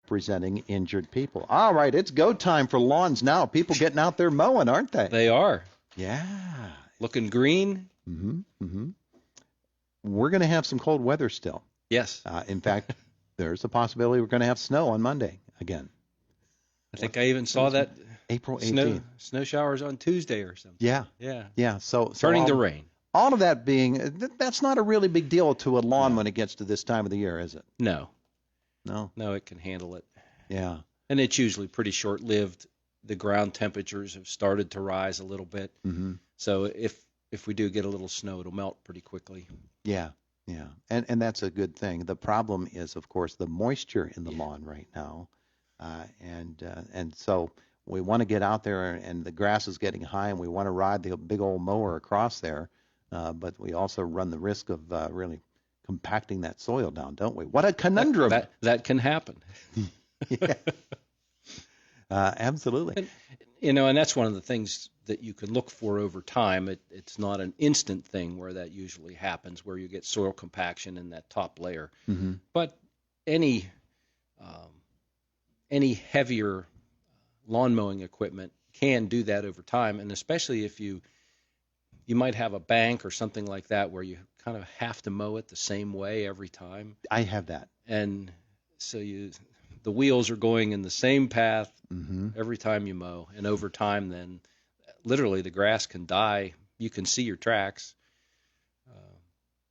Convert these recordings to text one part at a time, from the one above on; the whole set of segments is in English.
representing injured people. All right, it's go time for lawns now. People getting out there mowing, aren't they? They are. Yeah. Looking green. Mm-hmm. Mm-hmm. We're going to have some cold weather still. Yes. In fact, there's a possibility we're going to have snow on Monday again. I think I even saw that April 18th. Snow showers on Tuesday or something. Yeah. Yeah. Yeah. So turning to rain. All of that being, that's not a really big deal to a lawn No. when it gets to this time of the year, is it? No. No. No, it can handle it. Yeah. And it's usually pretty short-lived. The ground temperatures have started to rise a little bit. Mm-hmm. So if we do get a little snow, it'll melt pretty quickly. Yeah. Yeah. And that's a good thing. The problem is, of course, the moisture in the lawn right now. And so we want to get out there, and the grass is getting high, and we want to ride the big old mower across there. But we also run the risk of really compacting that soil down, don't we? What a conundrum. That can happen. Yeah. Absolutely. And that's one of the things that you can look for over time. It's not an instant thing where that usually happens, where you get soil compaction in that top layer. Mm-hmm. But any heavier lawn mowing equipment can do that over time, and especially if you might have a bank or something like that where you kind of have to mow it the same way every time. I have that. And so the wheels are going in the same path mm-hmm. every time you mow, and over time then literally the grass can die. You can see your tracks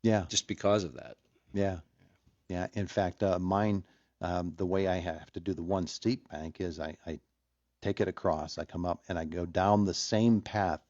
just because of that. Yeah. Yeah. In fact, mine, the way I have to do the one steep bank is I take it across, I come up, and I go down the same path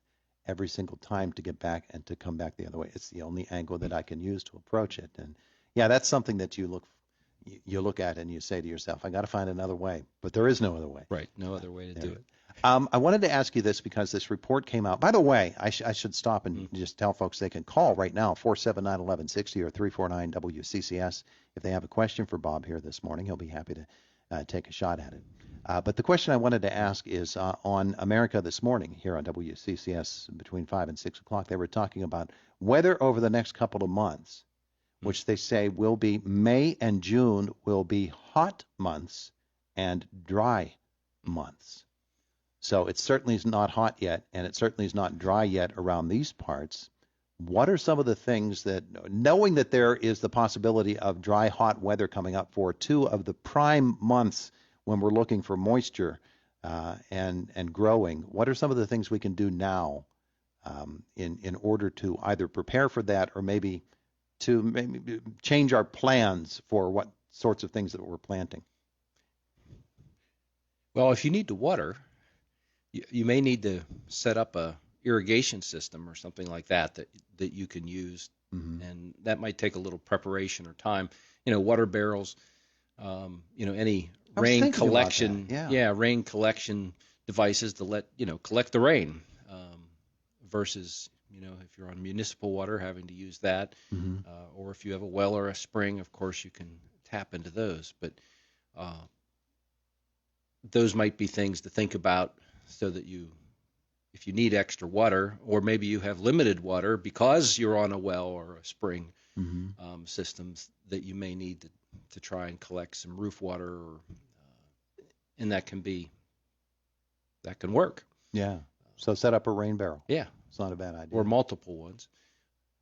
every single time to get back and to come back the other way. It's the only angle that I can use to approach it. And yeah, that's something that you look at and you say to yourself, I got to find another way, but there is no other way. Right, no other way to do it. I wanted to ask you this because this report came out. By the way, I should stop and just tell folks they can call right now, 479-1160 or 349-WCCS. If they have a question for Bob here this morning, he'll be happy to take a shot at it. But the question I wanted to ask is on America This Morning here on WCCS between 5 and 6 o'clock. They were talking about weather over the next couple of months, which they say will be May and June will be hot months and dry months. So it certainly is not hot yet, and it certainly is not dry yet around these parts. What are some of the things that, knowing that there is the possibility of dry, hot weather coming up for two of the prime months when we're looking for moisture and growing, what are some of the things we can do now in order to either prepare for that or maybe change our plans for what sorts of things that we're planting? Well, if you need to water, you may need to set up a irrigation system or something like that you can use, and that might take a little preparation or time. Water barrels, any rain collection, rain collection devices to let collect the rain, versus if you're on municipal water having to use that, or if you have a well or a spring, of course you can tap into those. But those might be things to think about, so that if you need extra water, or maybe you have limited water because you're on a well or a spring systems, that you may need to try and collect some roof water, and that can work. Yeah. So set up a rain barrel. Yeah. It's not a bad idea. Or multiple ones.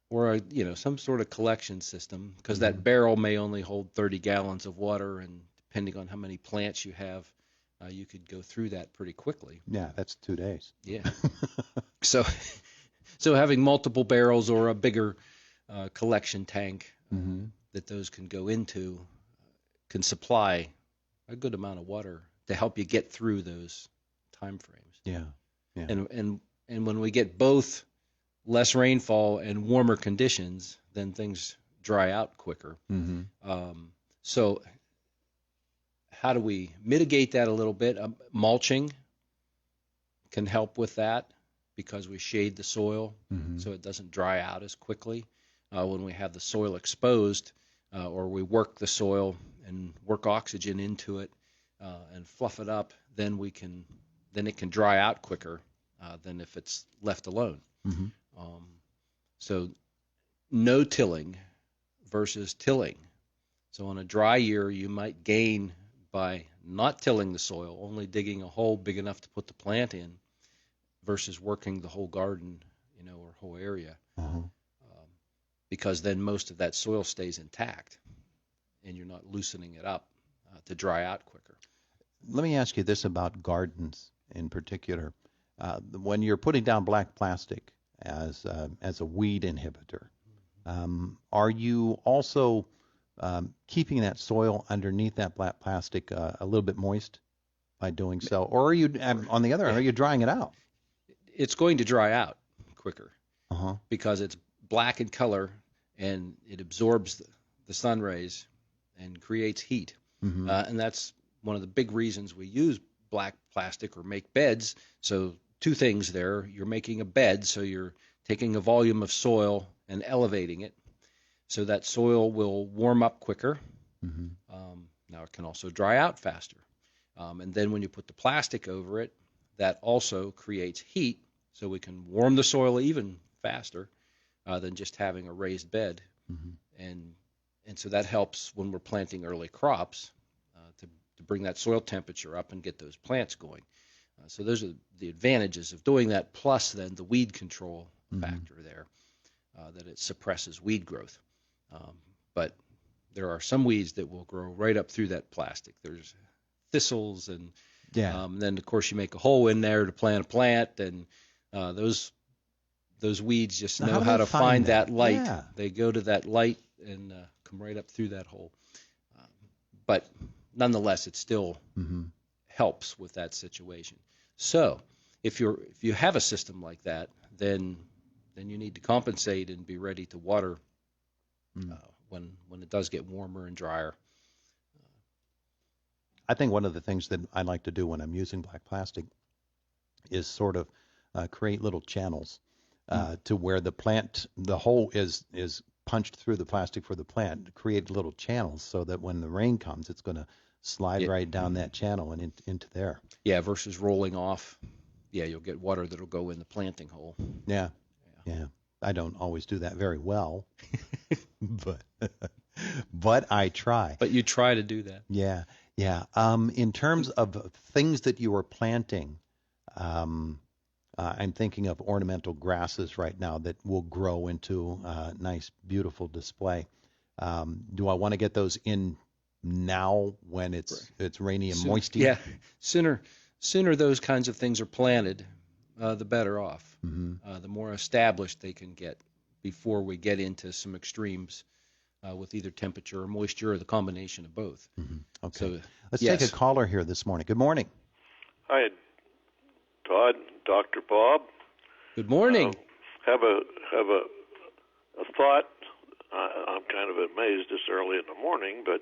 Or some sort of collection system, because that barrel may only hold 30 gallons of water, and depending on how many plants you have, you could go through that pretty quickly. Yeah, that's 2 days. Yeah. So having multiple barrels or a bigger collection tank that those can go into can supply a good amount of water to help you get through those time frames. Yeah. Yeah. And when we get both less rainfall and warmer conditions, then things dry out quicker. So how do we mitigate that a little bit? Mulching can help with that, because we shade the soil so it doesn't dry out as quickly. When we have the soil exposed, or we work the soil and work oxygen into it and fluff it up, then it can dry out quicker than if it's left alone. So no tilling versus tilling. So on a dry year, you might gain by not tilling the soil, only digging a hole big enough to put the plant in, versus working the whole garden, or whole area, because then most of that soil stays intact, and you're not loosening it up to dry out quicker. Let me ask you this about gardens in particular. When you're putting down black plastic as a weed inhibitor, are you also keeping that soil underneath that black plastic a little bit moist by doing so? Or are you, on the other hand, are you drying it out? It's going to dry out quicker because it's black in color and it absorbs the sun rays and creates heat. And that's one of the big reasons we use black plastic or make beds. So two things there. You're making a bed, so you're taking a volume of soil and elevating it so that soil will warm up quicker. Now it can also dry out faster. And then when you put the plastic over it, that also creates heat, so we can warm the soil even faster than just having a raised bed. And so that helps when we're planting early crops to bring that soil temperature up and get those plants going. So those are the advantages of doing that, plus then the weed control factor there, that it suppresses weed growth. But there are some weeds that will grow right up through that plastic. There's thistles, and then of course you make a hole in there to plant a plant, and those weeds just know how to find that light. Yeah. They go to that light and come right up through that hole. But nonetheless, it still helps with that situation. So if you have a system like that, then you need to compensate and be ready to water when it does get warmer and drier. I think one of the things that I like to do when I'm using black plastic is sort of create little channels to where the hole is punched through the plastic for the plant, create little channels so that when the rain comes, it's going to slide right down that channel and into there. Yeah, versus rolling off. Yeah, you'll get water that'll go in the planting hole. Yeah. I don't always do that very well, but I try. But you try to do that. Yeah. In terms of things that you are planting, I'm thinking of ornamental grasses right now that will grow into a nice, beautiful display. Do I want to get those in now when it's rainy and moisty? Yeah, sooner those kinds of things are planted, the better off. The more established they can get before we get into some extremes with either temperature or moisture or the combination of both. Okay. So, let's take a caller here this morning. Good morning. Hi, Todd, Dr. Bob. Good morning. Have a thought. I'm kind of amazed this early in the morning, but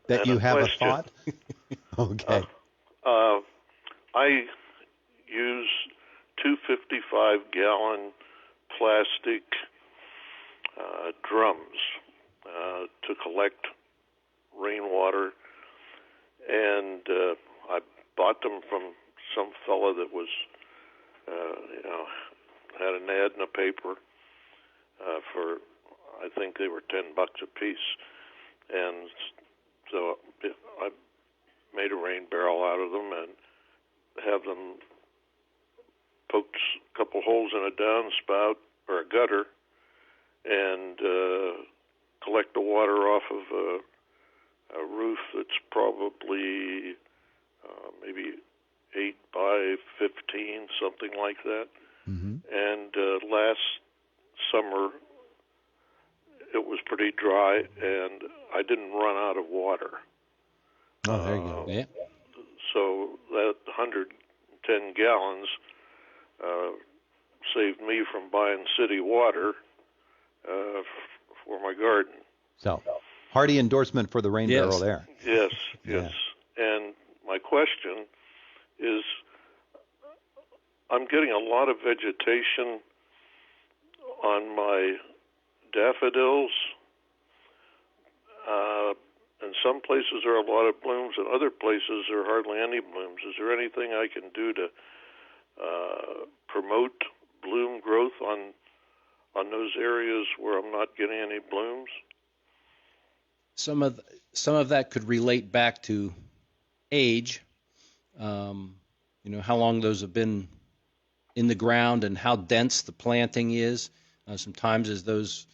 that you have a thought. Okay. I use 255-gallon plastic drums to collect rainwater, and I bought them from some fella that was, had an ad in the paper for, I think they were $10 a piece, and so I made a rain barrel out of them and have them poke a couple holes in a downspout or a gutter and collect the water off of a roof that's probably maybe 8 by 15, something like that. And last summer it was pretty dry, and I didn't run out of water. Oh, there you go. Yeah. So that 110 gallons saved me from buying city water for my garden. So, hearty endorsement for the rain barrel there. Yes. And my question is, I'm getting a lot of vegetation on my daffodils. In some places there are a lot of blooms, and other places there are hardly any blooms. Is there anything I can do to promote bloom growth on those areas where I'm not getting any blooms? Some of that could relate back to age, how long those have been in the ground and how dense the planting is. Sometimes as those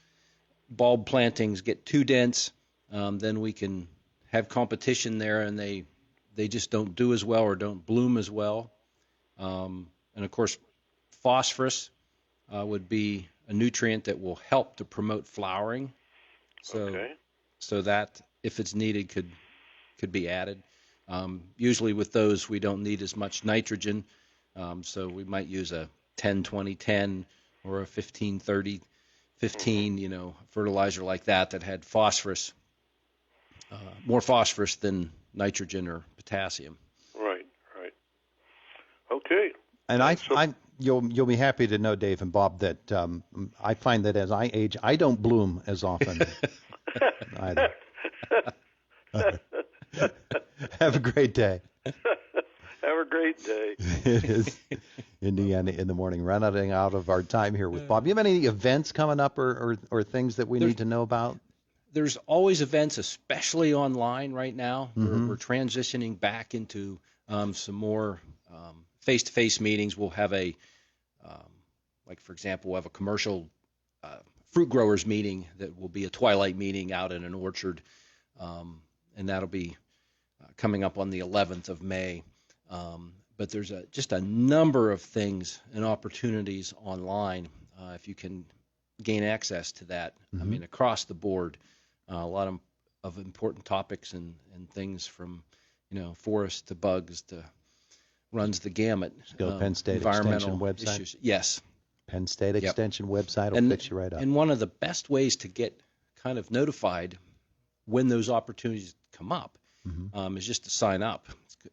bulb plantings get too dense, then we can have competition there, and they just don't do as well or don't bloom as well. And of course, phosphorus would be a nutrient that will help to promote flowering. So that, if it's needed, could be added. Usually with those, we don't need as much nitrogen, so we might use a 10-20-10 or a 15-30-15, fertilizer like that had phosphorus, more phosphorus than nitrogen or potassium. Right. Okay. And you'll be happy to know, Dave and Bob, that I find that as I age, I don't bloom as often either. Have a great day. Have a great day. It is Indiana in the morning. Running out of our time here with Bob. You have any events coming up or things that we need to know about? There's always events, especially online right now. We're transitioning back into some more face-to-face meetings. We'll have for example, we'll have a commercial fruit growers meeting that will be a twilight meeting out in an orchard, and that'll be coming up on the 11th of May. But there's just a number of things and opportunities online if you can gain access to that. I mean, across the board, a lot of important topics and things from, forest to bugs to runs the gamut. Go Penn State Extension website. Issues. Yes. Penn State Extension website will fix you right up. And one of the best ways to get kind of notified when those opportunities come up is just to sign up.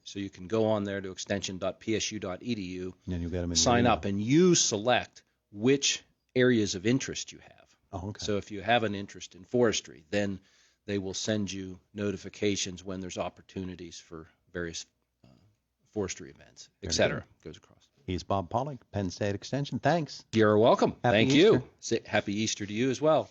So you can go on there to extension.psu.edu, and you'll get them in sign up, and you select which areas of interest you have. Oh, okay. So if you have an interest in forestry, then they will send you notifications when there's opportunities for various forestry events, etc. Goes across. He's Bob Pollock, Penn State Extension. Thanks. You're welcome. Happy Thank Easter. you. Happy Easter to you as well.